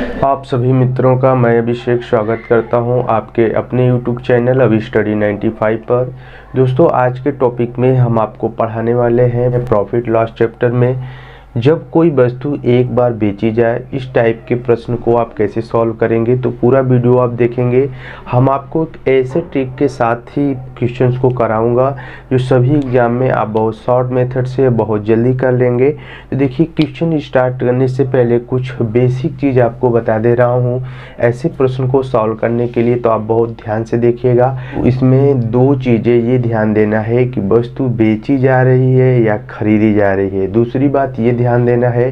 आप सभी मित्रों का मैं अभिषेक स्वागत करता हूं आपके अपने YouTube चैनल अभी स्टडी 95 पर। दोस्तों, आज के टॉपिक में हम आपको पढ़ाने वाले हैं प्रॉफिट लॉस चैप्टर में जब कोई वस्तु एक बार बेची जाए, इस टाइप के प्रश्न को आप कैसे सॉल्व करेंगे। तो पूरा वीडियो आप देखेंगे। हम आपको एक ऐसे ट्रिक के साथ ही क्वेश्चंस को कराऊंगा जो सभी एग्जाम में आप बहुत शॉर्ट मेथड से बहुत जल्दी कर लेंगे। तो देखिए, क्वेश्चन स्टार्ट करने से पहले कुछ बेसिक चीज़ आपको बता दे रहा हूँ। ऐसे प्रश्न को सॉल्व करने के लिए तो आप बहुत ध्यान से देखिएगा। इसमें दो चीज़ें ये ध्यान देना है कि वस्तु बेची जा रही है या खरीदी जा रही है। दूसरी बात ये ध्यान देना है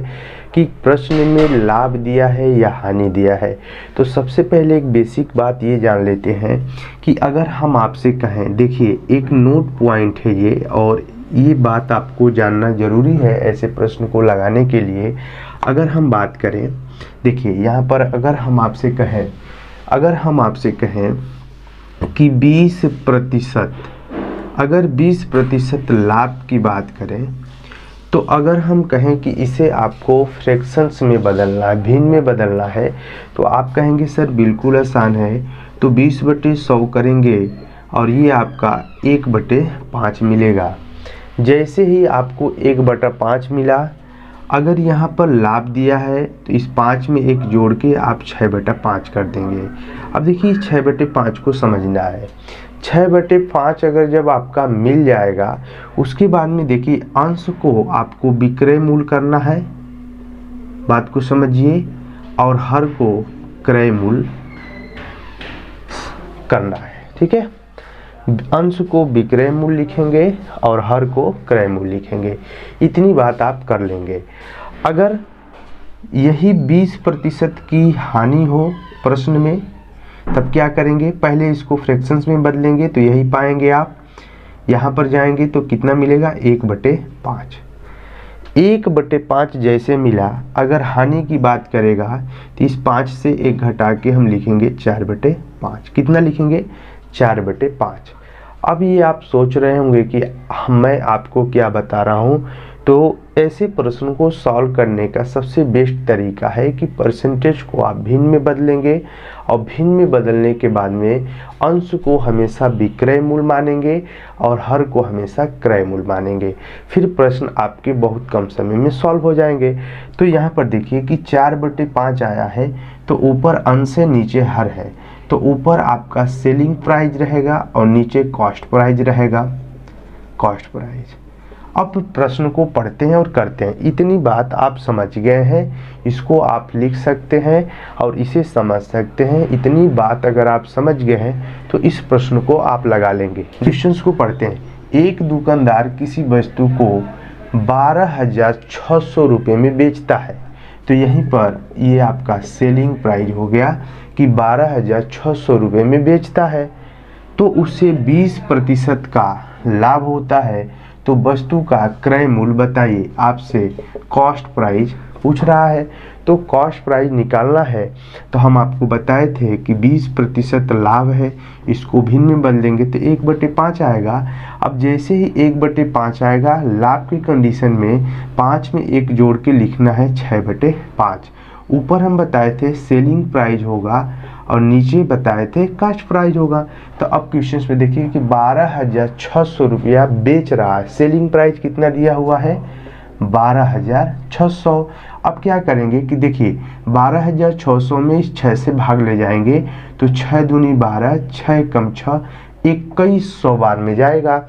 कि प्रश्न में लाभ दिया है या हानि दिया है। तो सबसे पहले एक बेसिक बात ये जान लेते हैं कि अगर हम आपसे कहें, देखिए एक नोट पॉइंट है ये, और ये बात आपको जानना ज़रूरी है ऐसे प्रश्न को लगाने के लिए। अगर हम बात करें, देखिए यहाँ पर अगर हम आपसे कहें कि 20%, अगर 20% लाभ की बात करें, तो अगर हम कहें कि इसे आपको फ्रैक्शंस में बदलना है, भिन्न में बदलना है, तो आप कहेंगे सर बिल्कुल आसान है। तो 20/100 करेंगे और ये आपका 1/5 मिलेगा। जैसे ही आपको 1/5 मिला, अगर यहाँ पर लाभ दिया है तो इस 5 में 1 जोड़ के आप 6/5 कर देंगे। अब देखिए 6/5 को समझना है। 6/5 अगर जब आपका मिल जाएगा, उसके बाद में देखिए अंश को आपको विक्रय मूल्य करना है, बात को समझिए, और हर को क्रय मूल्य करना है। ठीक है, अंश को विक्रय मूल्य लिखेंगे और हर को क्रय मूल्य लिखेंगे। इतनी बात आप कर लेंगे। अगर यही 20% की हानि हो प्रश्न में, तब क्या करेंगे, पहले इसको फ्रैक्शंस में बदलेंगे तो यही पाएंगे आप। यहाँ पर जाएंगे तो कितना मिलेगा, 1/5। 1/5 जैसे मिला, अगर हानि की बात करेगा तो इस 5 से 1 घटा के हम लिखेंगे 4/5। कितना लिखेंगे, 4/5। अब ये आप सोच रहे होंगे कि मैं आपको क्या बता रहा हूँ। तो ऐसे प्रश्न को सॉल्व करने का सबसे बेस्ट तरीका है कि परसेंटेज को आप भिन्न में बदलेंगे, और भिन्न में बदलने के बाद में अंश को हमेशा विक्रय मूल्य मानेंगे और हर को हमेशा क्रय मूल्य मानेंगे। फिर प्रश्न आपके बहुत कम समय में सॉल्व हो जाएंगे। तो यहाँ पर देखिए कि 4/5 आया है, तो ऊपर अंश है, नीचे हर है। तो ऊपर आपका सेलिंग प्राइस रहेगा और नीचे कॉस्ट प्राइस रहेगा, कॉस्ट प्राइस। अब प्रश्न को पढ़ते हैं और करते हैं। इतनी बात आप समझ गए हैं, इसको आप लिख सकते हैं और इसे समझ सकते हैं। इतनी बात अगर आप समझ गए हैं तो इस प्रश्न को आप लगा लेंगे। क्वेश्चंस को पढ़ते हैं। एक दुकानदार किसी वस्तु को 12,600 रुपये में बेचता है। तो यहीं पर ये आपका सेलिंग प्राइस हो गया कि 12,600 रुपये में बेचता है। तो उससे 20% का लाभ होता है। तो वस्तु का क्रय मूल्य बताइए, आपसे कॉस्ट प्राइस पूछ रहा है। तो कॉस्ट प्राइस निकालना है, तो हम आपको बताए थे कि 20% लाभ है, इसको भिन्न में बदलेंगे तो 1/5 आएगा। अब जैसे ही 1/5 आएगा, लाभ की कंडीशन में 5 में 1 जोड़ के लिखना है 6/5। ऊपर हम बताए थे सेलिंग प्राइस होगा और नीचे बताए थे कॉस्ट प्राइस होगा। तो अब क्वेश्चन में देखिए कि 12,600 रुपया बेच रहा है, सेलिंग प्राइस कितना दिया हुआ है, 12,600। अब क्या करेंगे कि देखिए 12,600 में इस 6 से भाग ले जाएंगे तो 6 दूनी 12, 6 कम 6, 2100 बार में जाएगा।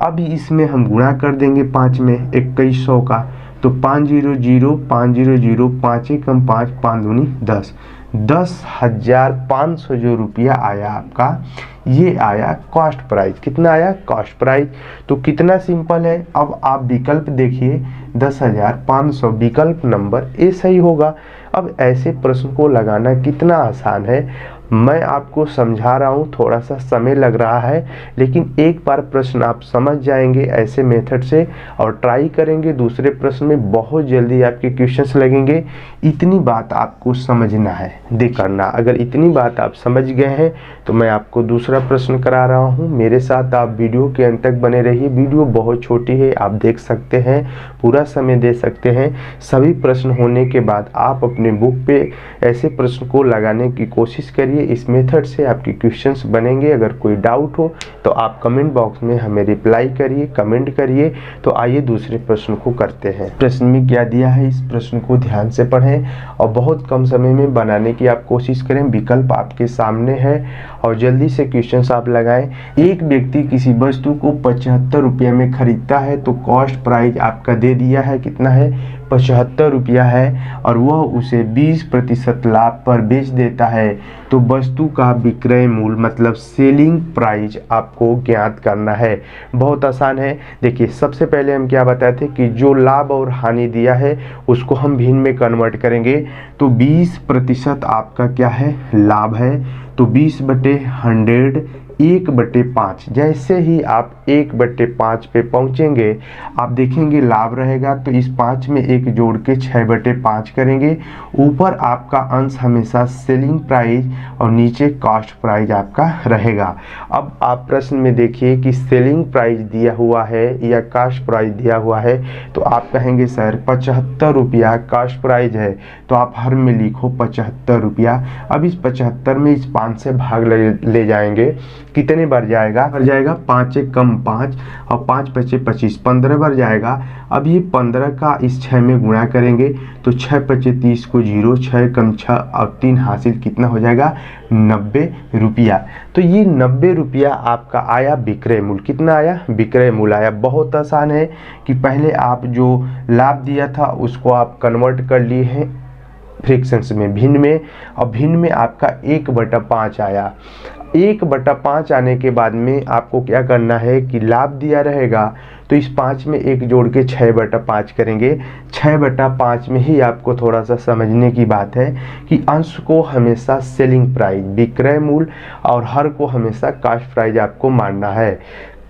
अब इसमें हम गुणा कर देंगे 5 में 2100 का, तो 500, 500, 5 कम 5, 5 दूनी 10, 10,500 जो रुपया आया आपका, ये आया कॉस्ट प्राइस। कितना आया, कॉस्ट प्राइस। तो कितना सिंपल है। अब आप विकल्प देखिए, 10,500 विकल्प नंबर ए सही होगा। अब ऐसे प्रश्न को लगाना कितना आसान है। मैं आपको समझा रहा हूँ, थोड़ा सा समय लग रहा है, लेकिन एक बार प्रश्न आप समझ जाएंगे ऐसे मेथड से और ट्राई करेंगे, दूसरे प्रश्न में बहुत जल्दी आपके क्वेश्चंस लगेंगे। इतनी बात आपको समझना है, देख करना। अगर इतनी बात आप समझ गए हैं तो मैं आपको दूसरा प्रश्न करा रहा हूँ। मेरे साथ आप वीडियो के अंत तक बने रहिए। वीडियो बहुत छोटी है, आप देख सकते हैं, पूरा समय दे सकते हैं। सभी प्रश्न होने के बाद आप अपने बुक पे ऐसे प्रश्न को लगाने की कोशिश करिए। इस मेथड से आपके क्वेश्चंस बनेंगे। अगर कोई डाउट हो तो आप कमेंट बॉक्स में हमें रिप्लाई करिए, कमेंट करिए। तो आइए दूसरे प्रश्न को करते हैं। प्रश्न में क्या दिया है, इस प्रश्न को ध्यान से पढ़ें और बहुत कम समय में बनाने की आप कोशिश करें। विकल्प आपके सामने है और जल्दी से क्वेश्चंस आप लगाएं। एक व्यक्ति किसी वस्तु को 75 रुपये में खरीदता है तो कॉस्ट प्राइस आपका दे दिया है, कितना है, 75 रुपया है, और वह उसे 20% लाभ पर बेच देता है। तो वस्तु का विक्रय मूल्य मतलब सेलिंग प्राइस आपको ज्ञात करना है। बहुत आसान है। देखिए, सबसे पहले हम क्या बताए थे कि जो लाभ और हानि दिया है उसको हम भिन्न में कन्वर्ट करेंगे। तो 20% आपका क्या है, लाभ है। तो 20/100 1/5। जैसे ही आप 1/5 पे पहुंचेंगे आप देखेंगे लाभ रहेगा, तो इस 5 में 1 जोड़ के 6/5 करेंगे। ऊपर आपका अंश हमेशा सेलिंग प्राइस और नीचे कॉस्ट प्राइस आपका रहेगा। अब आप प्रश्न में देखिए कि सेलिंग प्राइस दिया हुआ है या कॉस्ट प्राइस दिया हुआ है, तो आप कहेंगे सर 75 रुपया कॉस्ट प्राइस है, तो आप हर में लिखो 75 रुपया। अब इस 75 में इस 5 से भाग ले जाएंगे, कितने बार जाएगा, 5 से कम 5 और 5 बचे 25, 15 बार जाएगा। अब ये 15 का इस 6 में गुणा करेंगे तो 6 बचे 30 को 0, 6 कम 6 और 3 हासिल, कितना हो जाएगा, 90 रुपया। तो ये 90 रुपया आपका आया विक्रय मूल्य। कितना आया, विक्रय मूल्य आया। बहुत आसान है कि पहले आप जो लाभ दिया था उसको आप कन्वर्ट कर लिए हैं फ्रैक्शंस में, भिन्न में, और भिन्न में आपका 1/5 आया। 1/5 आने के बाद में आपको क्या करना है कि लाभ दिया रहेगा तो इस 5 में 1 जोड़ के 6/5 करेंगे। 6/5 में ही आपको थोड़ा सा समझने की बात है कि अंश को हमेशा सेलिंग प्राइस विक्रय मूल्य और हर को हमेशा कॉस्ट प्राइस आपको मानना है,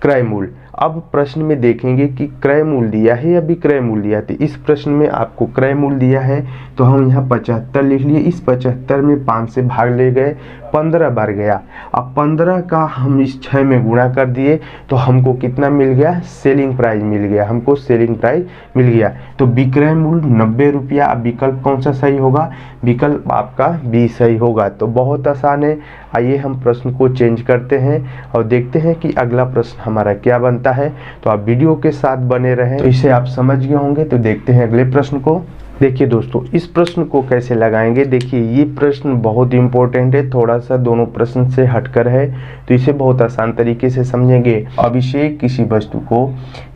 क्रय मूल्य। अब प्रश्न में देखेंगे कि क्रय मूल्य दिया है या विक्रय मूल्य दिया है। तो इस प्रश्न में आपको क्रय मूल्य दिया है तो हम यहाँ 75 लिख लिए। इस 75 में 5 से भाग ले गए, 15 बार गया। अब 15 का हम इस 6 में गुणा कर दिए तो हमको कितना मिल गया, सेलिंग प्राइस मिल गया, हमको सेलिंग प्राइस मिल गया। तो विक्रय मूल्य 90 रुपया। अब विकल्प कौन सा सही होगा, विकल्प आपका बी सही होगा। तो बहुत आसान है। आइए हम प्रश्न को चेंज करते हैं और देखते हैं कि अगला प्रश्न हमारा क्या बनता है। तो आप वीडियो के साथ बने रहें, तो इसे आप समझ गए होंगे। तो देखते हैं अगले प्रश्न को। देखिए दोस्तों, इस प्रश्न को कैसे लगाएंगे। देखिए, ये प्रश्न बहुत इंपॉर्टेंट है, थोड़ा सा दोनों प्रश्न से हटकर है, तो इसे बहुत आसान तरीके से समझेंगे। अभिषेक किसी वस्तु को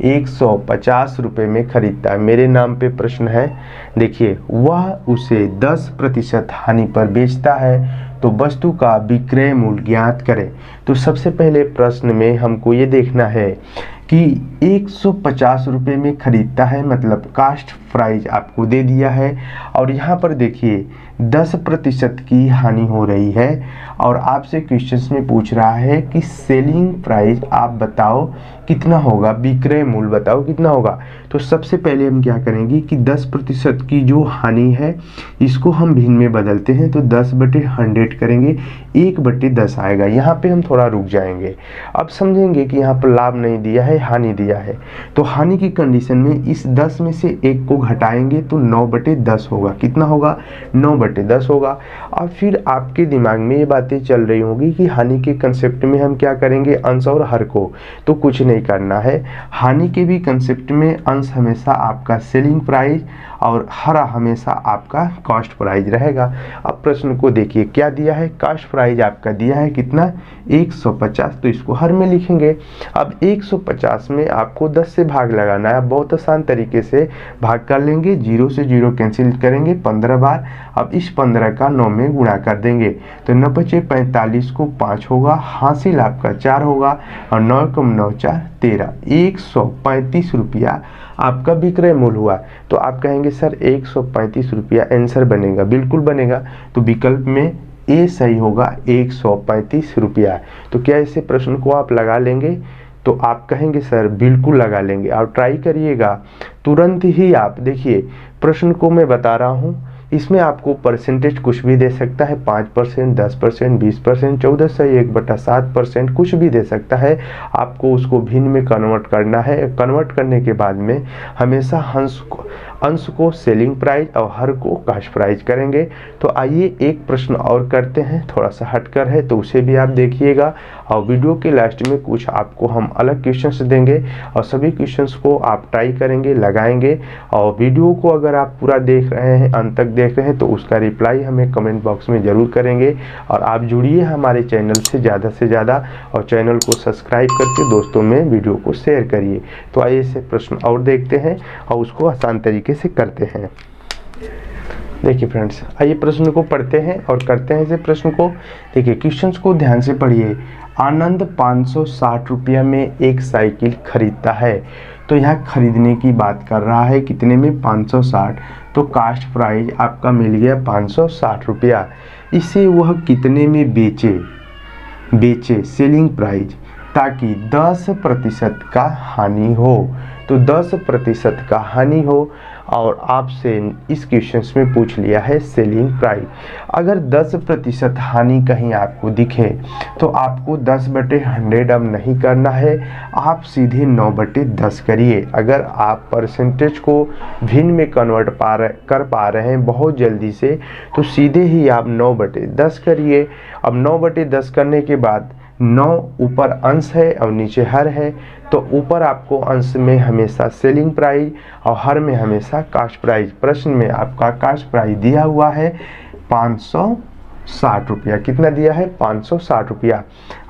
150 रुपये में खरीदता है। मेरे नाम पे प्रश्न है। देखिए, वह उसे 10% हानि पर बेचता है, तो वस्तु का विक्रय मूल्य ज्ञात करें। तो सबसे पहले प्रश्न में हमको ये देखना है कि 150 रुपये में खरीदता है, मतलब कास्ट प्राइस आपको दे दिया है। और यहाँ पर देखिए 10% की हानि हो रही है और आपसे क्वेश्चंस में पूछ रहा है कि सेलिंग प्राइस आप बताओ कितना होगा, विक्रय मूल्य बताओ कितना होगा। तो सबसे पहले हम क्या करेंगे कि 10% की जो हानि है इसको हम भिन्न में बदलते हैं। तो 10/100 करेंगे, 1/10 आएगा। यहाँ पे हम थोड़ा रुक जाएंगे। अब समझेंगे कि यहाँ पर लाभ नहीं दिया है, हानि दिया है। तो हानि की कंडीशन में इस 10 में से 1 को घटाएंगे तो 9/10 होगा। कितना होगा, 9/10 होगा। अब फिर आपके दिमाग में ये बातें चल रही होगी कि हानि के कंसेप्ट में हम क्या करेंगे, अंश और हर को। तो कुछ नहीं करना है। हानि के भी कंसेप्ट में अंश हमेशा आपका सेलिंग प्राइस और हर हमेशा आपका कॉस्ट प्राइस रहेगा। अब प्रश्न को देखिए क्या दिया है, कॉस्ट प्राइस आपका दिया है कितना, 150, तो इसको हर में लिखेंगे। अब 150 में आपको 10 से भाग लगाना है। बहुत आसान तरीके से भाग कर लेंगे, 0 से 0 कैंसिल करेंगे 15 बार। अब इस 15 का 9 में गुणा कर देंगे तो 9 बचे 45 को 5 होगा, हासिल आपका 4 होगा और 9 कम 9 4 13, 135 रुपया आपका विक्रय मूल्य हुआ। तो आप कहेंगे सर 135 रुपया आंसर बनेगा, बिल्कुल बनेगा। तो विकल्प में ए सही होगा 135 रुपया। तो क्या इसे प्रश्न को आप लगा लेंगे? तो आप कहेंगे सर बिल्कुल लगा लेंगे। आप ट्राई करिएगा, तुरंत ही आप देखिए प्रश्न को मैं बता रहा हूँ, इसमें आपको परसेंटेज कुछ भी दे सकता है, 5%, 10%, 20%, 14 से 1/7%, कुछ भी दे सकता है। आपको उसको भिन्न में कन्वर्ट करना है। कन्वर्ट करने के बाद में हमेशा अंश को सेलिंग प्राइस और हर को कास्ट प्राइस करेंगे। तो आइए एक प्रश्न और करते हैं, थोड़ा सा हटकर है तो उसे भी आप देखिएगा, और वीडियो के लास्ट में कुछ आपको हम अलग क्वेश्चंस देंगे और सभी क्वेश्चंस को आप ट्राई करेंगे, लगाएंगे। और वीडियो को अगर आप पूरा देख रहे हैं, अंत तक देख रहे हैं, तो उसका रिप्लाई हमें कमेंट बॉक्स में ज़रूर करेंगे। और आप जुड़िए हमारे चैनल से ज़्यादा और चैनल को सब्सक्राइब करके दोस्तों में वीडियो को शेयर करिए। तो आइए इसे प्रश्न और देखते हैं और उसको आसान तरीके से करते हैं। देखिए फ्रेंड्स, आइए प्रश्न को पढ़ते हैं और करते हैं इसे प्रश्न को। देखिए क्वेश्चंस को ध्यान से पढ़िए। आनंद 560 रुपया में एक साइकिल खरीदता है। तो यहाँ खरीदने की बात कर रहा है, कितने में? 560। तो कास्ट प्राइस आपका मिल गया 560 रुपया। इसे वह कितने में बेचे सेलिंग प्राइस, ताकि 10% का हानि हो। तो 10% का हानि हो, और आपसे इस क्वेश्चंस में पूछ लिया है सेलिंग प्राइस। अगर 10% हानि कहीं आपको दिखे तो आपको 10/100 अब नहीं करना है, आप सीधे 9/10 करिए। अगर आप परसेंटेज को भिन्न में कन्वर्ट कर पा रहे हैं बहुत जल्दी से, तो सीधे ही आप 9/10 करिए। अब 9/10 करने के बाद 9 ऊपर अंश है और नीचे हर है, तो ऊपर आपको अंश में हमेशा सेलिंग प्राइस और हर में हमेशा कास्ट प्राइस। प्रश्न में आपका कास्ट प्राइस दिया हुआ है 560 रुपया। कितना दिया है? 560 रुपया।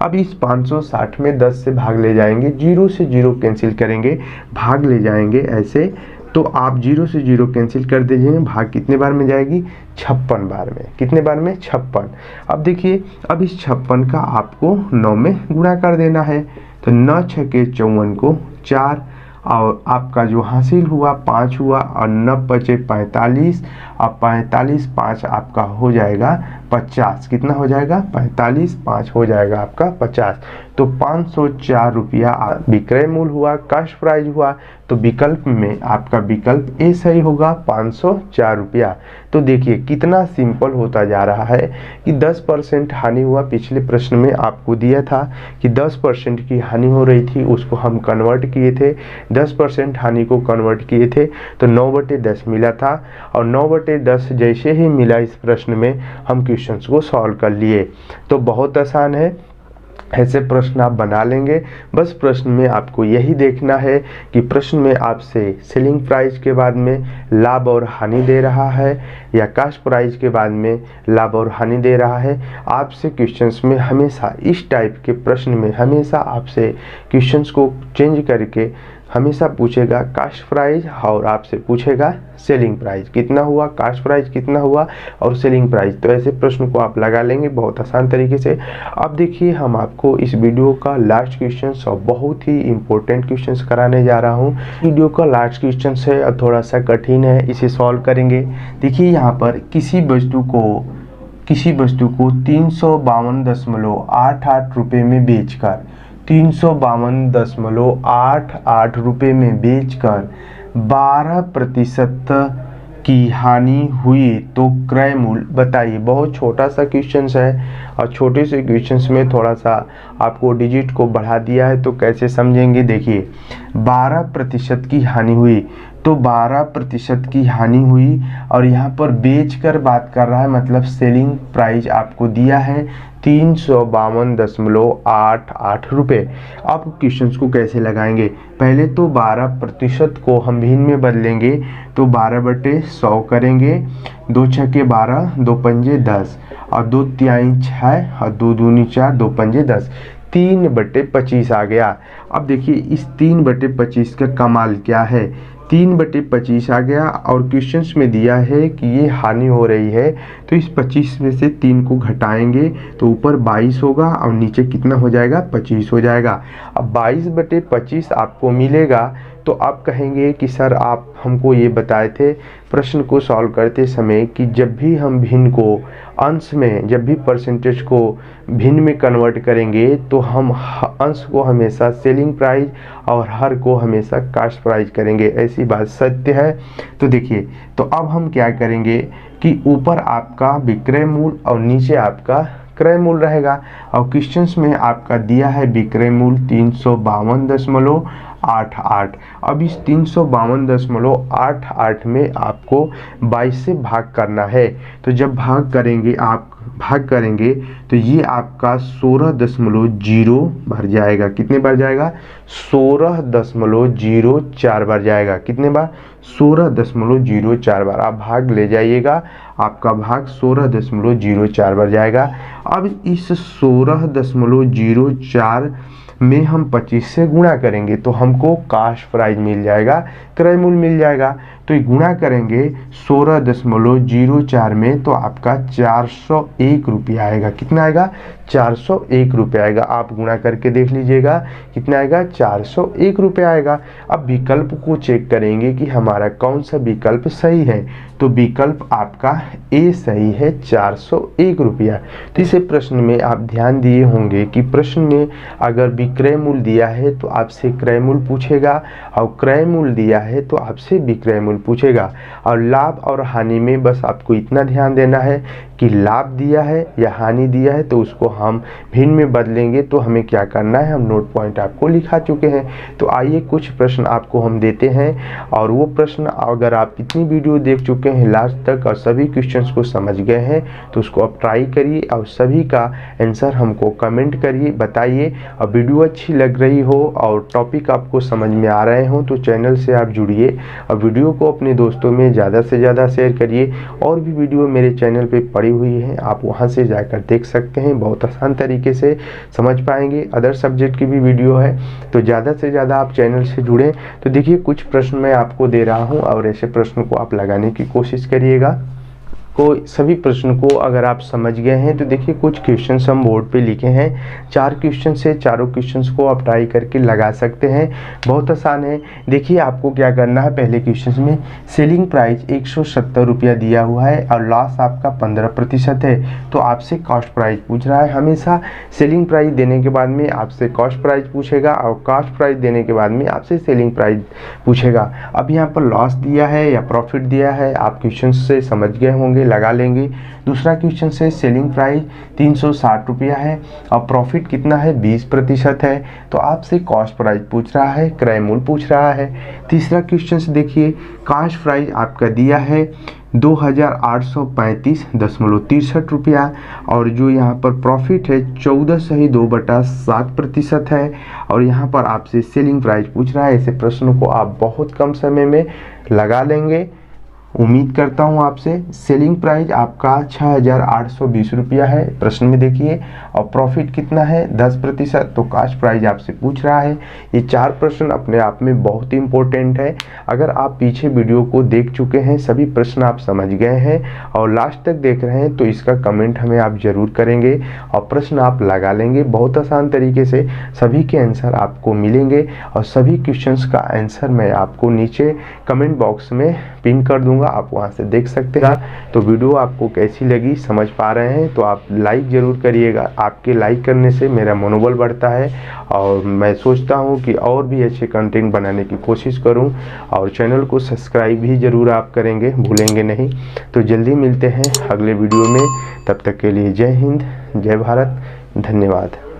अब इस 560 में 10 से भाग ले जाएंगे, 0 से 0 कैंसिल करेंगे, भाग ले जाएंगे ऐसे। तो आप 0 से 0 कैंसिल कर दीजिए, भाग कितने बार में जाएगी? 56 बार में। कितने बार में? 56। अब देखिए, अब इस 56 का आपको 9 में गुणा कर देना है। तो 9 × 6 = 54 को 4, और आपका जो हासिल हुआ 5 हुआ, और 9 बचे 45, और 45 5 आपका हो जाएगा 50। कितना हो जाएगा? 45 5 हो जाएगा आपका 50। तो 504 रुपया विक्रय मूल्य हुआ, कास्ट प्राइस हुआ। तो विकल्प में आपका विकल्प ए सही होगा, 504 रुपया। तो देखिए कितना सिंपल होता जा रहा है कि 10% हानि हुआ। पिछले प्रश्न में आपको दिया था कि 10% की हानि हो रही थी, उसको हम कन्वर्ट किए थे, 10% हानि को कन्वर्ट किए थे, तो 9/10 मिला था। और 9/10 जैसे ही मिला इस प्रश्न में, हम क्वेश्चंस को सॉल्व कर लिए। तो बहुत आसान है, ऐसे प्रश्न आप बना लेंगे। बस प्रश्न में आपको यही देखना है कि प्रश्न में आपसे सेलिंग प्राइस के बाद में लाभ और हानि दे रहा है, या कास्ट प्राइस के बाद में लाभ और हानि दे रहा है। आपसे क्वेश्चंस में हमेशा इस टाइप के प्रश्न में हमेशा आपसे क्वेश्चंस को चेंज करके हमेशा पूछेगा कास्ट प्राइस, और आपसे पूछेगा सेलिंग प्राइस कितना हुआ, कास्ट प्राइस कितना हुआ, और सेलिंग प्राइस। तो ऐसे प्रश्न को आप लगा लेंगे बहुत आसान तरीके से। अब देखिए, हम आपको इस वीडियो का लास्ट क्वेश्चन और बहुत ही इंपॉर्टेंट क्वेश्चन कराने जा रहा हूँ। वीडियो का लास्ट क्वेश्चन है और थोड़ा सा कठिन है, इसे सॉल्व करेंगे। देखिए यहाँ पर किसी वस्तु को 352.88 रुपये में बेचकर 352.88 रुपये में बेचकर 12% की हानि हुई तो क्रय मूल्य बताइए। बहुत छोटा सा क्वेश्चन है, और छोटे से क्वेश्चंस में थोड़ा सा आपको डिजिट को बढ़ा दिया है, तो कैसे समझेंगे? देखिए 12% की हानि हुई, तो 12% की हानि हुई, और यहाँ पर बेचकर बात कर रहा है, मतलब सेलिंग प्राइस आपको दिया है 352.88 रुपये। अब क्वेश्चंस को कैसे लगाएंगे? पहले तो 12% को हम भिन्न में बदलेंगे, तो 12/100 करेंगे, 2 × 6 = 12, 2 × 10, और 2 × 3 = 6, और 2 × 2 = 4, 2 × 10, 3/25 आ गया। अब देखिए इस 3/25 का कमाल क्या है? 3/25 आ गया, और क्वेश्चंस में दिया है कि ये हानि हो रही है, तो इस 25 में से 3 को घटाएंगे तो ऊपर 22 होगा, और नीचे कितना हो जाएगा? 25 हो जाएगा। अब 22/25 आपको मिलेगा, तो आप कहेंगे कि सर आप हमको ये बताए थे प्रश्न को सॉल्व करते समय कि जब भी हम भिन्न को अंश में, जब भी परसेंटेज को भिन्न में कन्वर्ट करेंगे तो हम अंश को हमेशा सेलिंग प्राइस और हर को हमेशा कास्ट प्राइस करेंगे। ऐसी बात सत्य है। तो देखिए, तो अब हम क्या करेंगे कि ऊपर आपका विक्रय मूल्य और नीचे आपका क्रय मूल्य रहेगा। और क्वेश्चंस में आपका दिया है विक्रय मूल्य 352.88। अब इस 352.88 में आपको 22 से भाग करना है। तो जब भाग करेंगे तो ये आपका 16.0 भर जाएगा। कितने बार जाएगा? 16.04 बार जाएगा। कितने बार? 16.04 बार। आप भाग ले जाइएगा, आपका भाग 16.04 बार जाएगा। अब इस 16.04 में हम 25 से गुणा करेंगे तो हमको कास्ट प्राइस मिल जाएगा, क्रय मूल्य मिल जाएगा। तो ये गुणा करेंगे 16.04 में तो आपका 401 रुपया आएगा। कितना आएगा? 401 रुपया आएगा। आप गुणा करके देख लीजिएगा कितना आएगा? 401 रुपया आएगा। अब विकल्प को चेक करेंगे कि हमारा कौन सा विकल्प सही है। तो विकल्प आपका ए सही है, 401 रुपया। तो इसे प्रश्न में आप ध्यान दिए होंगे कि प्रश्न में अगर विक्रय मूल्य दिया है तो आपसे क्रय मूल्य पूछेगा, और क्रय मूल्य दिया है तो आपसे विक्रय मूल्य पूछेगा। और लाभ और हानि में बस आपको इतना ध्यान देना है कि लाभ दिया है या हानि दिया है तो उसको हम भिन्न में बदलेंगे। तो हमें क्या करना है, हम नोट पॉइंट आपको लिखा चुके हैं। तो आइए कुछ प्रश्न आपको हम देते हैं, और वो प्रश्न अगर आप इतनी वीडियो देख चुके हैं लास्ट तक और सभी क्वेश्चंस को समझ गए हैं तो उसको आप ट्राई करिए और सभी का आंसर हमको कमेंट करिए, बताइए। और वीडियो अच्छी लग रही हो और टॉपिक आपको समझ में आ रहे हो तो चैनल से आप जुड़िए और वीडियो को अपने दोस्तों में ज़्यादा से ज़्यादा शेयर करिए। और भी वीडियो मेरे चैनल पे पड़ी हुई है, आप वहां से जाकर देख सकते हैं, बहुत आसान तरीके से समझ पाएंगे। अदर सब्जेक्ट की भी वीडियो है, तो ज़्यादा से ज़्यादा आप चैनल से जुड़ें। तो देखिए, कुछ प्रश्न मैं आपको दे रहा हूं और ऐसे प्रश्नों को आप लगाने की कोशिश करिएगा। को सभी प्रश्न को अगर आप समझ गए हैं तो देखिए, कुछ क्वेश्चंस हम बोर्ड पे लिखे हैं। 4 क्वेश्चन से चारों क्वेश्चंस को आप ट्राई करके लगा सकते हैं, बहुत आसान है। देखिए, आपको क्या करना है, पहले क्वेश्चन में सेलिंग प्राइस 170 रुपया दिया हुआ है और लॉस आपका 15% है। तो आपसे कॉस्ट प्राइस पूछ रहा है। हमेशा सेलिंग प्राइस देने के बाद में आपसे कॉस्ट प्राइस पूछेगा और कॉस्ट प्राइस देने के बाद में आपसे सेलिंग प्राइस पूछेगा। अब यहाँ पर लॉस दिया है या प्रॉफिट दिया है, आप क्वेश्चन से समझ गए होंगे, लगा लेंगे। दूसरा क्वेश्चन से सेलिंग प्राइस 360 रुपया है और प्रॉफिट कितना है? 20% है। तो आपसे कॉस्ट प्राइस पूछ रहा है, क्रय मूल्य पूछ रहा है। तीसरा क्वेश्चन से देखिए, कॉस्ट प्राइस आपका दिया है 2835.63 रुपया और जो यहाँ पर प्रॉफिट है 14.2/7% है। और यहाँ पर आपसे सेलिंग प्राइस पूछ रहा है। ऐसे प्रश्नों को आप बहुत कम समय में लगा लेंगे, उम्मीद करता हूँ आपसे। सेलिंग प्राइस आपका 6,820 रुपया है प्रश्न में देखिए, और प्रॉफिट कितना है? 10%। तो कॉस्ट प्राइस आपसे पूछ रहा है। ये 4 प्रश्न अपने आप में बहुत ही इंपॉर्टेंट है। अगर आप पीछे वीडियो को देख चुके हैं, सभी प्रश्न आप समझ गए हैं और लास्ट तक देख रहे हैं तो इसका कमेंट हमें आप ज़रूर करेंगे और प्रश्न आप लगा लेंगे। बहुत आसान तरीके से सभी के आंसर आपको मिलेंगे और सभी क्वेश्चंस का आंसर मैं आपको नीचे कमेंट बॉक्स में पिन कर दूंगा, आप वहां से देख सकते हैं। तो वीडियो आपको कैसी लगी, समझ पा रहे हैं तो आप लाइक ज़रूर करिएगा। आपके लाइक करने से मेरा मनोबल बढ़ता है और मैं सोचता हूं कि और भी अच्छे कंटेंट बनाने की कोशिश करूं। और चैनल को सब्सक्राइब भी ज़रूर आप करेंगे, भूलेंगे नहीं। तो जल्दी मिलते हैं अगले वीडियो में, तब तक के लिए जय हिंद, जय भारत, धन्यवाद।